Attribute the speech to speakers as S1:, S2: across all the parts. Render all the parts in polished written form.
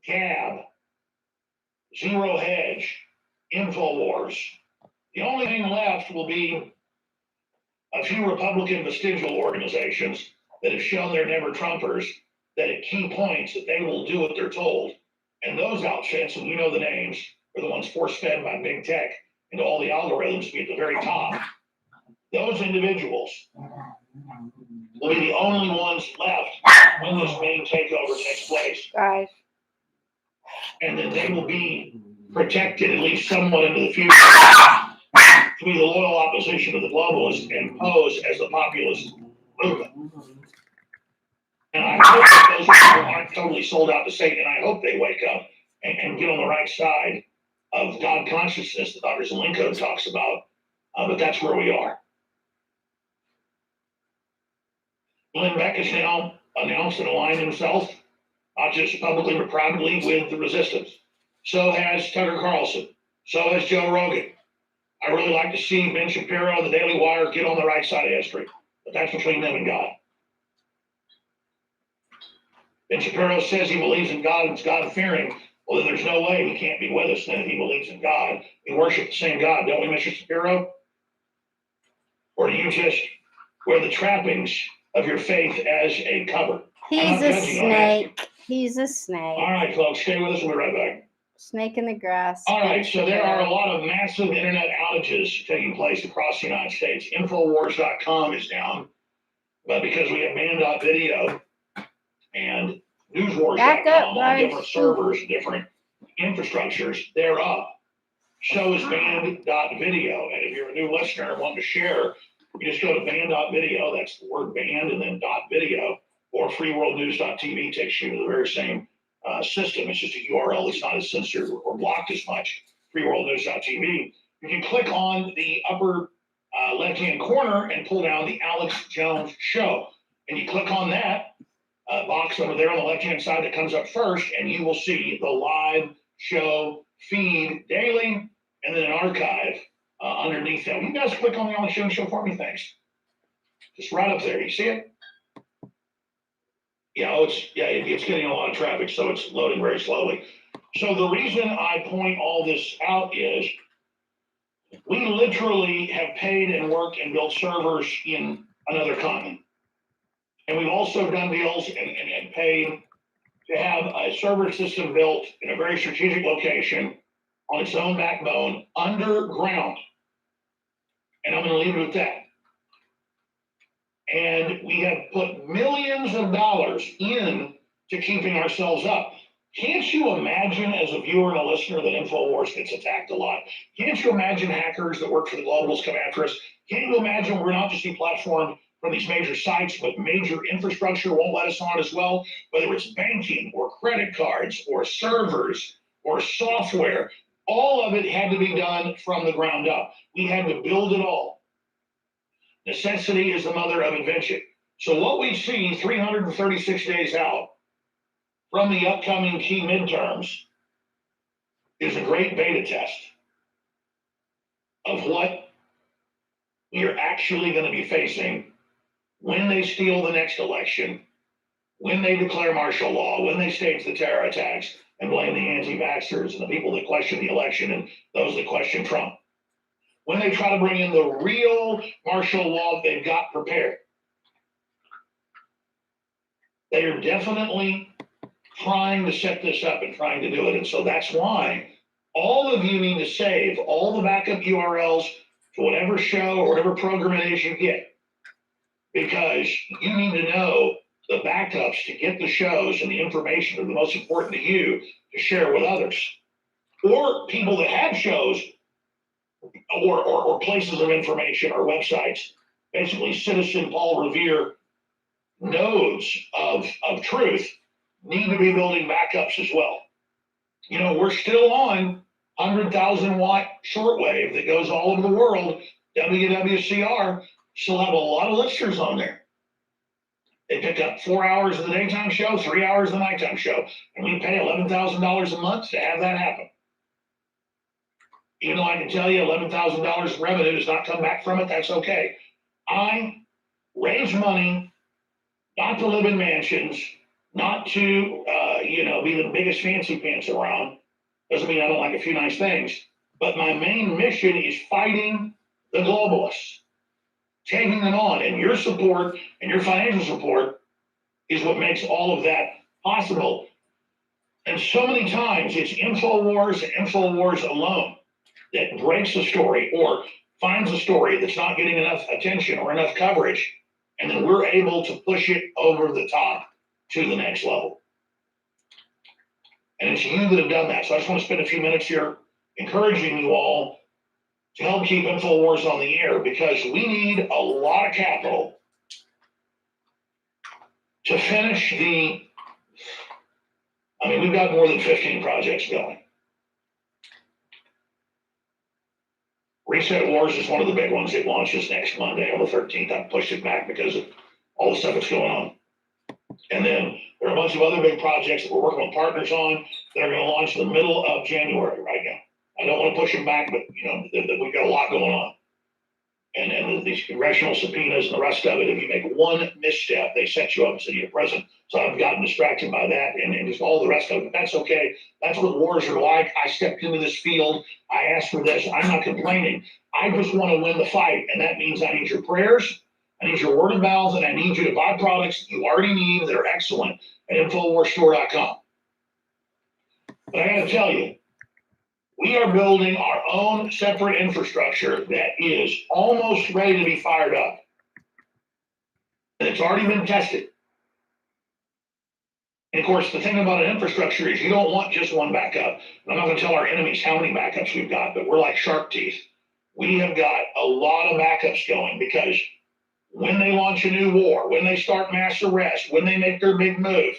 S1: Gab, Zero Hedge, Infowars. The only thing left will be a few Republican vestigial organizations that have shown they're never Trumpers, that at key points that they will do what they're told. And those outfits, and you know the names, are the ones force-fed by big tech into all the algorithms to be at the very top. Those individuals will be the only ones left when this main takeover takes place.
S2: Right.
S1: And then they will be protected at least somewhat into the future to be the loyal opposition to the globalists and pose as the populist movement. And I hope that those people aren't totally sold out to Satan, and I hope they wake up and get on the right side of God consciousness that Dr. Zelenko talks about. But that's where we are. Glenn Beck has now announced and aligned himself, not just publicly but privately, with the resistance. So has Tucker Carlson. So has Joe Rogan. I really like to see Ben Shapiro and the Daily Wire get on the right side of history, but that's between them and God. Ben Shapiro says he believes in God and is God-fearing. Well, then there's no way he can't be with us then if he believes in God. We worship the same God, don't we, Mr. Shapiro? Or do you just wear the trappings of your faith as a cover?
S2: He's a snake. He's a snake.
S1: All right, folks, stay with us. We'll be right back.
S2: Snake in the grass.
S1: All right, so there are a lot of massive internet outages taking place across the United States. Infowars.com is down, but because we have banned.video and newswars.com on different servers, different infrastructures, they're up. So is banned.video. And if you're a new listener and want to share, you just go to banned.video, that's the word banned, and then .video, or freeworldnews.tv takes you to the very same system. It's just a URL that's not as censored or blocked as much. Freeworldnews.tv. You can click on the upper left-hand corner and pull down the Alex Jones Show. And you click on that box over there on the left-hand side that comes up first, and you will see the live show feed daily, and then an archive underneath that. You guys click on the Alex Jones Show for me, thanks. Just right up there. You see it? It's getting a lot of traffic, so it's loading very slowly. So the reason I point all this out is we literally have paid and worked and built servers in another continent. And we've also done deals and paid to have a server system built in a very strategic location on its own backbone underground. And I'm going to leave it at that. And we have put millions of dollars in to keeping ourselves up. Can't you imagine, as a viewer and a listener, that InfoWars gets attacked a lot? Can't you imagine hackers that work for the globals come after us? Can't you imagine we're not just deplatformed from these major sites, but major infrastructure won't let us on as well? Whether it's banking or credit cards or servers or software, all of it had to be done from the ground up. We had to build it all. Necessity is the mother of invention. So what we see 336 days out from the upcoming key midterms is a great beta test of what we are actually going to be facing when they steal the next election, when they declare martial law, when they stage the terror attacks and blame the anti-vaxxers and the people that question the election and those that question Trump. When they try to bring in the real martial law they've got prepared. They are definitely trying to set this up and trying to do it. And so that's why all of you need to save all the backup URLs to whatever show or whatever program it is you get. Because you need to know the backups to get the shows and the information that are the most important to you to share with others. Or people that have shows or places of information or websites, basically citizen Paul Revere nodes of truth need to be building backups as well. You know, we're still on 100,000 watt shortwave that goes all over the world. WWCR still have a lot of listeners on there. They pick up 4 hours of the daytime show, 3 hours of the nighttime show, and we pay $11,000 a month to have that happen. Even though I can tell you $11,000 in revenue does not come back from it, that's okay. I raise money not to live in mansions, not to, be the biggest fancy pants around. Doesn't mean I don't like a few nice things, but my main mission is fighting the globalists, taking them on, and your support and your financial support is what makes all of that possible. And so many times it's Infowars and Infowars alone that breaks the story or finds a story that's not getting enough attention or enough coverage, and then we're able to push it over the top to the next level. And it's you that have done that. So I just want to spend a few minutes here encouraging you all to help keep Infowars on the air, because we need a lot of capital to finish we've got more than 15 projects going. Reset Wars is one of the big ones. It launches next Monday on the 13th. I've pushed it back because of all the stuff that's going on. And then there are a bunch of other big projects that we're working with partners on that are going to launch in the middle of January right now. I don't want to push them back, but we've got a lot going on. And these congressional subpoenas and the rest of it, if you make one misstep, they set you up and send you to prison. So I've gotten distracted by that and just all the rest of it. That's okay. That's what wars are like. I stepped into this field. I asked for this. I'm not complaining. I just want to win the fight. And that means I need your prayers. I need your word of mouth, and I need you to buy products you already need that are excellent at InfoWarsStore.com. But I got to tell you, we are building our own separate infrastructure that is almost ready to be fired up. And it's already been tested. And of course, the thing about an infrastructure is you don't want just one backup. I'm not going to tell our enemies how many backups we've got, but we're like shark teeth. We have got a lot of backups going, because when they launch a new war, when they start mass arrest, when they make their big move,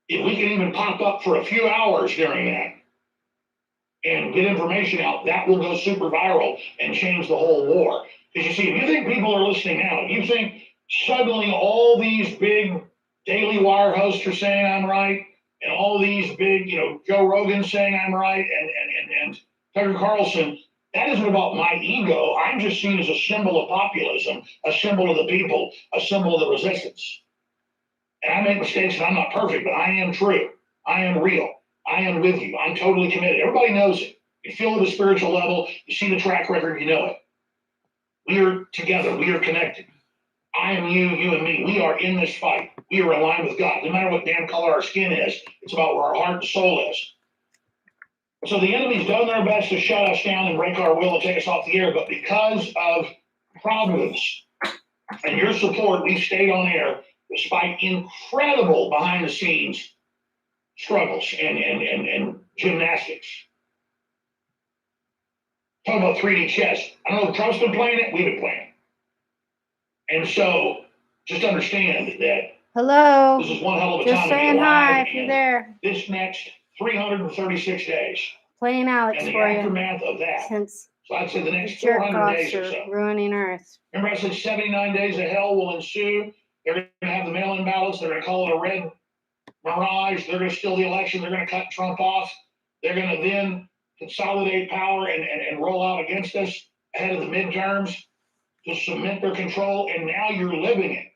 S1: if we can even pop up for a few hours during that and get information out, that will go super viral and change the whole war. Because you see, if you think people are listening now, if you think suddenly all these big Daily Wire hosts are saying I'm right, and all these big, Joe Rogan saying I'm right, and Tucker Carlson, that isn't about my ego. I'm just seen as a symbol of populism, a symbol of the people, a symbol of the resistance. And I make mistakes, and I'm not perfect, but I am true. I am real. I am with you. I'm totally committed. Everybody knows it. You feel it at a spiritual level. You see the track record. You know it. We are together. We are connected. I am you, you and me. We are in this fight. We are aligned with God. No matter what damn color our skin is, it's about where our heart and soul is. So the enemy's done their best to shut us down and break our will and take us off the air, but because of problems and your support, we've stayed on air despite incredible behind-the-scenes struggles and gymnastics. Talk about 3D chess. I don't know if Trump's been playing it. We've been playing it. And so just understand that
S2: Hello.
S1: this is one hell of a
S2: Just
S1: time to be
S2: saying
S1: alive.
S2: hi if you're there.
S1: This next 336 days.
S2: Playing Alex
S1: And the
S2: for you.
S1: aftermath of that.
S2: Since
S1: So I'd say the next
S2: jerk
S1: 400
S2: offs
S1: days or
S2: are
S1: so.
S2: ruining Earth.
S1: Remember I said 79 days of hell will ensue. They're going to have the mail-in ballots. They're going to call it a red mirage. They're going to steal the election. They're going to cut Trump off. They're going to then consolidate power and roll out against us ahead of the midterms to cement their control. And now you're living it.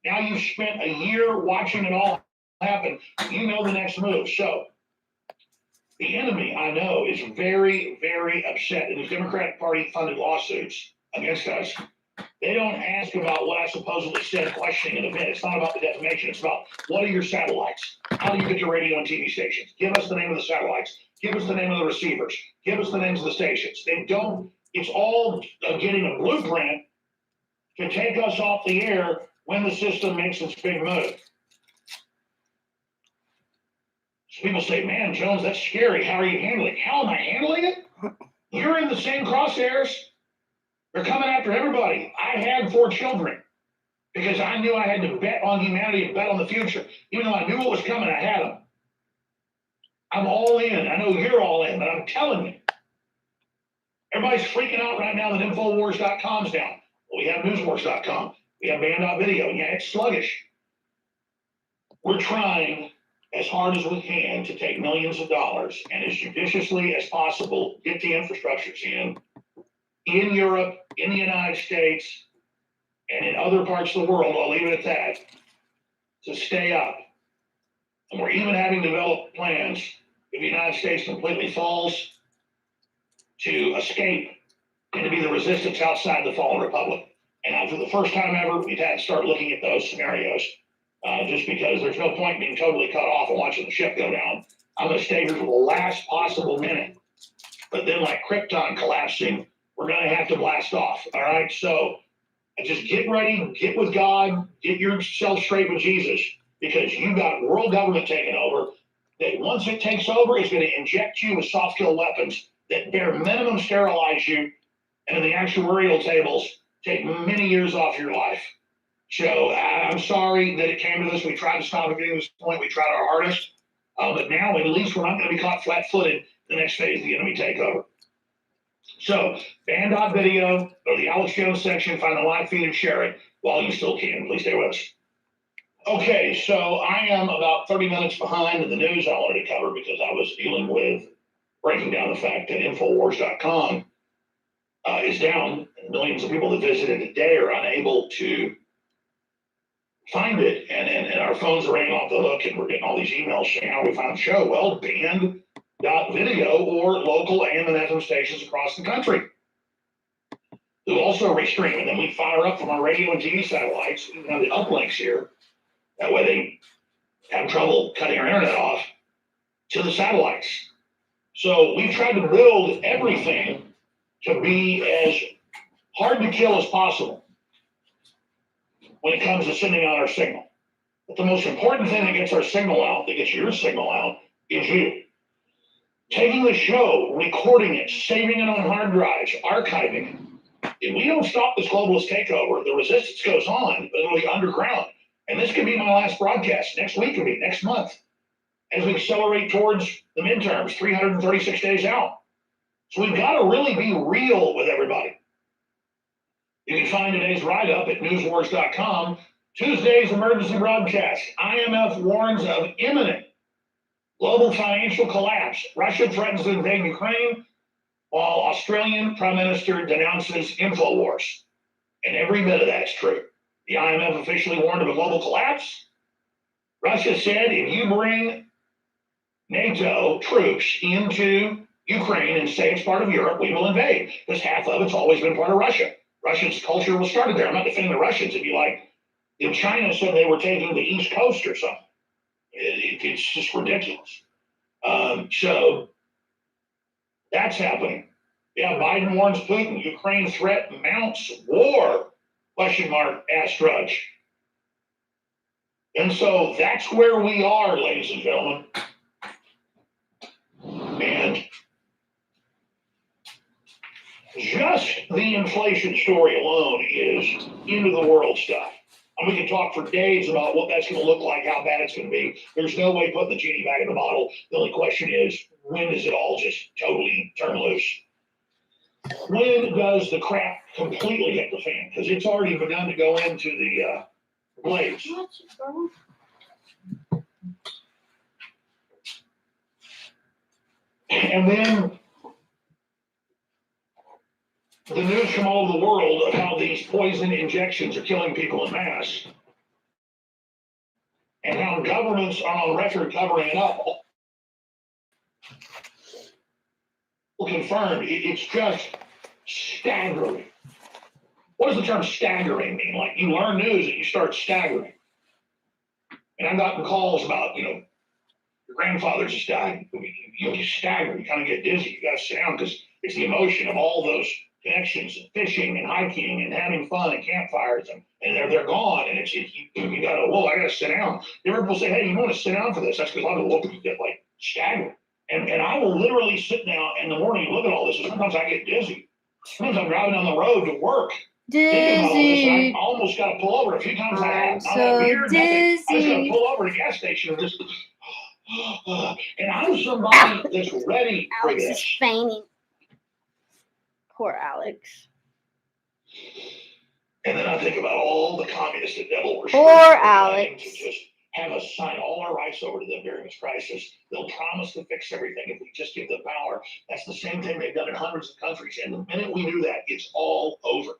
S1: Now you've spent a year watching it all happen. You know the next move. So the enemy, I know, is very, very upset in these Democratic Party funded lawsuits against us. They don't ask about what I supposedly said, questioning an event. It's not about the defamation. It's about what are your satellites? How do you get your radio and TV stations? Give us the name of the satellites. Give us the name of the receivers. Give us the names of the stations. They don't. It's all getting a blueprint to take us off the air when the system makes its big move. So people say, man, Jones, that's scary. How are you handling it? How am I handling it? You're in the same crosshairs. They're coming after everybody. I had 4 children because I knew I had to bet on humanity and bet on the future. Even though I knew what was coming, I had them. I'm all in. I know you're all in, but I'm telling you. Everybody's freaking out right now that Infowars.com's down. Well, we have Newswars.com. We have Band.video. Yeah, it's sluggish. We're trying as hard as we can to take millions of dollars and as judiciously as possible get the infrastructures in Europe, in the United States, and in other parts of the world. I'll leave it at that. to stay up. And we're even having developed plans if the United States completely falls to escape and to be the resistance outside the fallen republic. And for the first time ever, we've had to start looking at those scenarios just because there's no point being totally cut off and watching the ship go down. I'm going to stay here for the last possible minute. But then, like Krypton collapsing, we're going to have to blast off. All right. So just get ready, get with God, get yourself straight with Jesus, because you've got world government taking over. That once it takes over, it's going to inject you with soft kill weapons that bare minimum sterilize you, and in the actuarial tables, take many years off your life. So I'm sorry that it came to this. We tried to stop it getting to this point. We tried our hardest. But now at least we're not going to be caught flat-footed the next phase of the enemy takeover. So band.video, go to the Alex Jones section, find the live feed and share it while you still can. Please stay with us. Okay, so I am about 30 minutes behind in the news I wanted to cover because I was dealing with breaking down the fact that Infowars.com is down, and millions of people that visited today are unable to find it, and our phones are ringing off the hook, and we're getting all these emails saying how we found the show. Well, band.video or local AM and FM stations across the country. They'll also restream, and then we fire up from our radio and TV satellites. We have the uplinks here. That way they have trouble cutting our internet off to the satellites. So we've tried to build everything to be as hard to kill as possible when it comes to sending out our signal. But the most important thing that gets our signal out, that gets your signal out, is you. Taking the show, recording it, saving it on hard drives, archiving it. If we don't stop this globalist takeover, the resistance goes on, but it'll be underground. And this could be my last broadcast. Next week could be, next month, as we accelerate towards the midterms, 336 days out. So we've got to really be real with everybody. You can find today's write-up at newswars.com. Tuesday's emergency broadcast. IMF warns of imminent global financial collapse. Russia threatens to invade Ukraine, while Australian Prime Minister denounces Infowars. And every bit of that's true. The IMF officially warned of a global collapse. Russia said if you bring NATO troops into Ukraine and say it's part of Europe, we will invade. Because half of it's always been part of Russia. Russia's culture was started there. I'm not defending the Russians. It'd be like if China said they were taking the East Coast or something. It's just ridiculous. So that's happening. Yeah, Biden warns Putin. Ukraine threat mounts war. ? Ask Drudge. And so that's where we are, ladies and gentlemen. And just the inflation story alone is end of the world stuff. And we can talk for days about what that's going to look like, how bad it's going to be. There's no way putting the genie back in the bottle. The only question is, when does it all just totally turn loose? When does the crap completely hit the fan? Because it's already begun to go into the blades. And then the news from all over the world of how these poison injections are killing people in mass, and how governments are on record covering it up. Well, confirmed, it's just staggering. What does the term staggering mean? Like you learn news and you start staggering. And I've gotten calls about, your grandfather just died. You stagger, you kind of get dizzy. You got to sit down because it's the emotion of all those connections and fishing and hiking and having fun and campfires and they're gone. And you got to, I got to sit down. There are people say, hey, you want to sit down for this? That's because a lot of people get like staggered. And I will literally sit down in the morning and look at all this. And sometimes I get dizzy. Sometimes I'm driving down the road to work.
S2: Dizzy.
S1: I almost got to pull over. A few times I have.
S2: So dizzy.
S1: I just got to pull over at a gas station and just, and I'm somebody that's ready for
S2: Alex
S1: this.
S2: is fainting. Poor Alex.
S1: And then I think about all the communists and devil worshippers.
S2: Poor Alex.
S1: To just have us sign all our rights over to them during this crisis. They'll promise to fix everything if we just give them power. That's the same thing they've done in hundreds of countries. And the minute we do that, it's all over.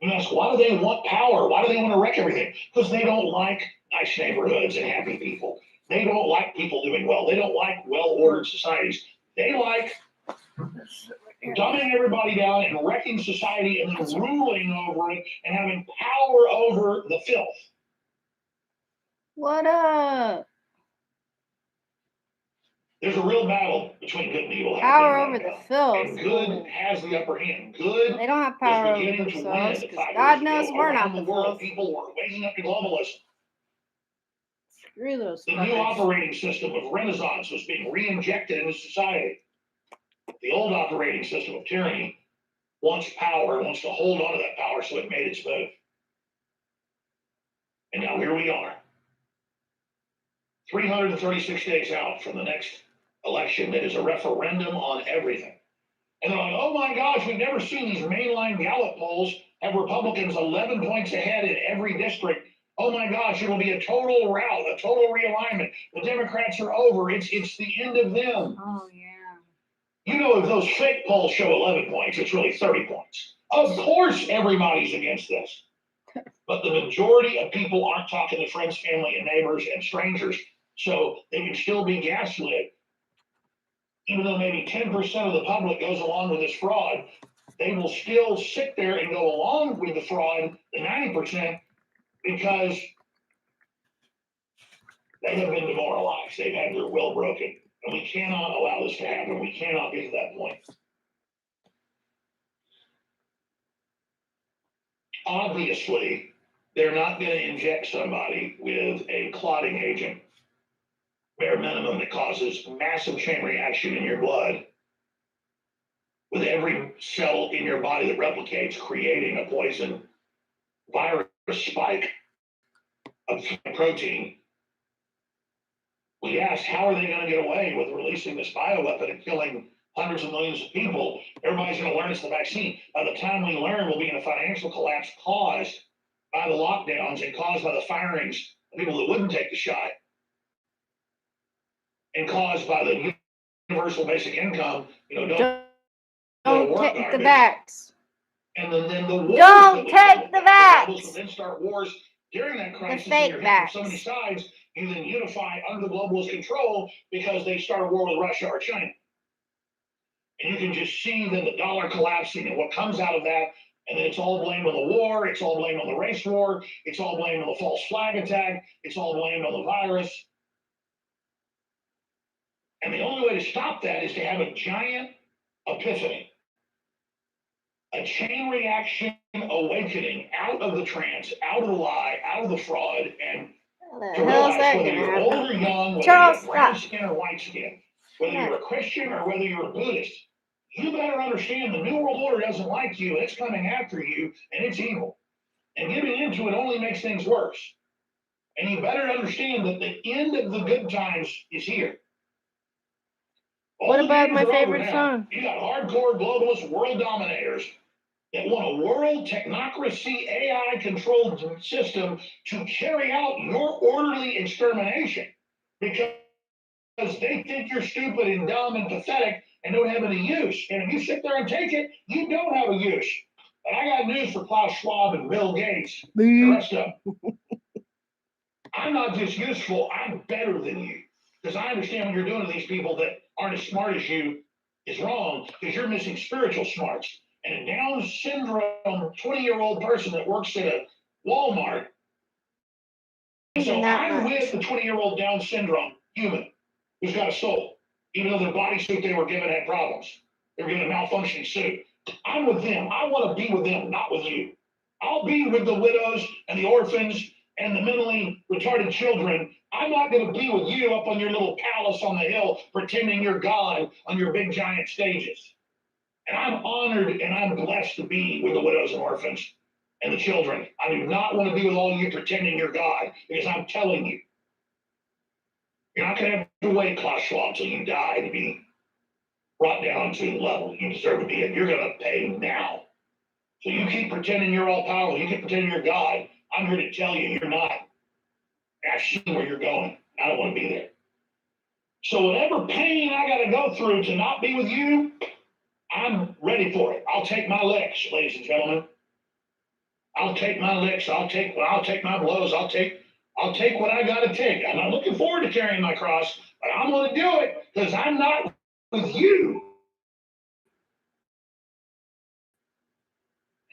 S1: You ask, why do they want power? Why do they want to wreck everything? Because they don't like nice neighborhoods and happy people. They don't like people doing well. They don't like well-ordered societies. They like dumbing everybody down and wrecking society and then ruling over it and having power over the filth.
S2: What up?
S1: There's a real battle between good and evil
S2: Power
S1: happening
S2: over
S1: right
S2: the
S1: now.
S2: filth.
S1: And good has the upper hand. Good
S2: They don't have power
S1: is
S2: over
S1: beginning to win
S2: themselves
S1: at
S2: because
S1: 5
S2: God
S1: years
S2: knows
S1: ago.
S2: we're not
S1: Around
S2: the
S1: the world,
S2: filth.
S1: people were waking up to globalism.
S2: Screw those
S1: The new
S2: fuckers.
S1: operating system of Renaissance was being re-injected into society. The old operating system of tyranny wants power, wants to hold on to that power, so it made its move. And now here we are, 336 days out from the next election that is a referendum on everything. And they're like, oh my gosh, we've never seen these mainline Gallup polls have Republicans 11 points ahead in every district. Oh my gosh, it'll be a total rout, a total realignment. The Democrats are over. It's the end of them.
S2: Oh, yeah.
S1: You know, if those fake polls show 11 points, it's really 30 points. Of course, everybody's against this. But the majority of people aren't talking to friends, family, and neighbors and strangers. So they can still be gaslit. Even though maybe 10% of the public goes along with this fraud, they will still sit there and go along with the fraud, the 90%, because they have been demoralized. They've had their will broken. And we cannot allow this to happen. We cannot get to that point. Obviously, they're not going to inject somebody with a clotting agent, bare minimum, that causes massive chain reaction in your blood, with every cell in your body that replicates, creating a poison virus spike of protein. We asked, how are they going to get away with releasing this bioweapon and killing hundreds of millions of people? Everybody's going to learn it's the vaccine. By the time we learn, we'll be in a financial collapse caused by the lockdowns and caused by the firings of people that wouldn't take the shot, and caused by the universal basic income.
S2: Don't take the vax.
S1: And then the wars
S2: Don't take the vax.
S1: Globalists will then start wars during that crisis.
S2: The fake
S1: You're hit from so
S2: vax.
S1: many sides. You then unify under the globalist control because they start a war with Russia or China. And you can just see then the dollar collapsing and what comes out of that. And then it's all blamed on the war. It's all blamed on the race war. It's all blamed on the false flag attack. It's all blamed on the virus. And the only way to stop that is to have a giant epiphany, a chain reaction awakening out of the trance, out of the lie, out of the fraud, and to realize whether you're old or young, whether
S2: Charles,
S1: you have brown skin or white skin, whether you're a Christian or whether you're a Buddhist, you better understand the New World Order doesn't like you, it's coming after you, and it's evil. And giving into it only makes things worse. And you better understand that the end of the good times is here.
S2: What about my favorite song?
S1: You got hardcore globalist world dominators that want a world technocracy AI controlled system to carry out your orderly extermination because they think you're stupid and dumb and pathetic and don't have any use. And if you sit there and take it, you don't have a use. And I got news for Klaus Schwab and Bill Gates and the rest of them. I'm not just useful, I'm better than you. Because I understand what you're doing to these people that aren't as smart as you is wrong, because you're missing spiritual smarts. And a Down syndrome 20-year-old person that works at a Walmart. So I'm with the 20-year-old Down syndrome human who's got a soul, even though their bodysuit they were given had problems. They were given a malfunctioning suit. I'm with them. I want to be with them, not with you. I'll be with the widows and the orphans and the mentally retarded children. I'm not going to be with you up on your little palace on the hill pretending you're God on your big giant stages. And I'm honored and I'm blessed to be with the widows and orphans and the children. I do not want to be with all you pretending you're God, because I'm telling you, you're not going to have to wait, Klaus Schwab, until you die to be brought down to the level you deserve to be at. You're going to pay now. So you keep pretending you're all powerful. You keep pretending you're God. I'm here to tell you you're not. Ask you where you're going. I don't want to be there. So whatever pain I got to go through to not be with you, I'm ready for it. I'll take my licks, ladies and gentlemen. I'll take my licks. I'll take my blows. I'll take what I got to take. I'm not looking forward to carrying my cross, but I'm going to do it because I'm not with you.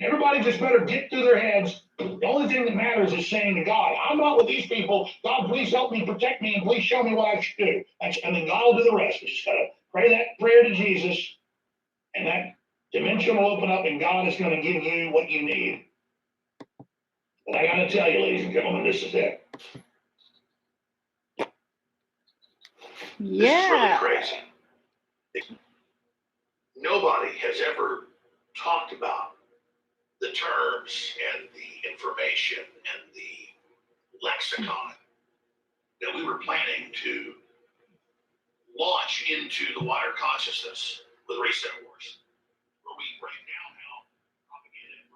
S1: Everybody just better get through their heads. The only thing that matters is saying to God, I'm not with these people. God, please help me, protect me, and please show me what I should do. And then God will do the rest. You just got to pray that prayer to Jesus, and that dimension will open up, and God is going to give you what you need. But I got to tell you, ladies and gentlemen, this is it.
S2: Yeah.
S1: This is really crazy. Nobody has ever talked about the terms and the information and the lexicon that we were planning to launch into the wider consciousness with Reset Wars, where we break down how propaganda and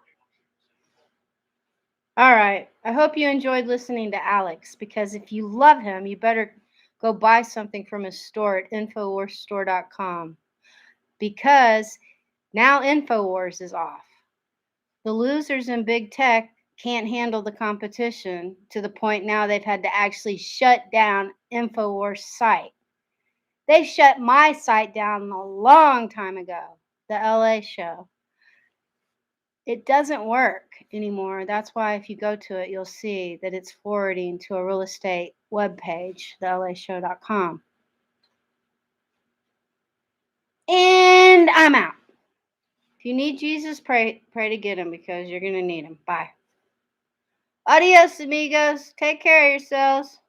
S2: All right. I hope you enjoyed listening to Alex, because if you love him, you better go buy something from his store at InfoWarsStore.com, because now Infowars is off. The losers in big tech can't handle the competition to the point now they've had to actually shut down Infowars' site. They shut my site down a long time ago, the LA show. It doesn't work anymore. That's why if you go to it, you'll see that it's forwarding to a real estate webpage, thelashow.com. And I'm out. If you need Jesus, pray to get him, because you're going to need him. Bye. Adios, amigos. Take care of yourselves.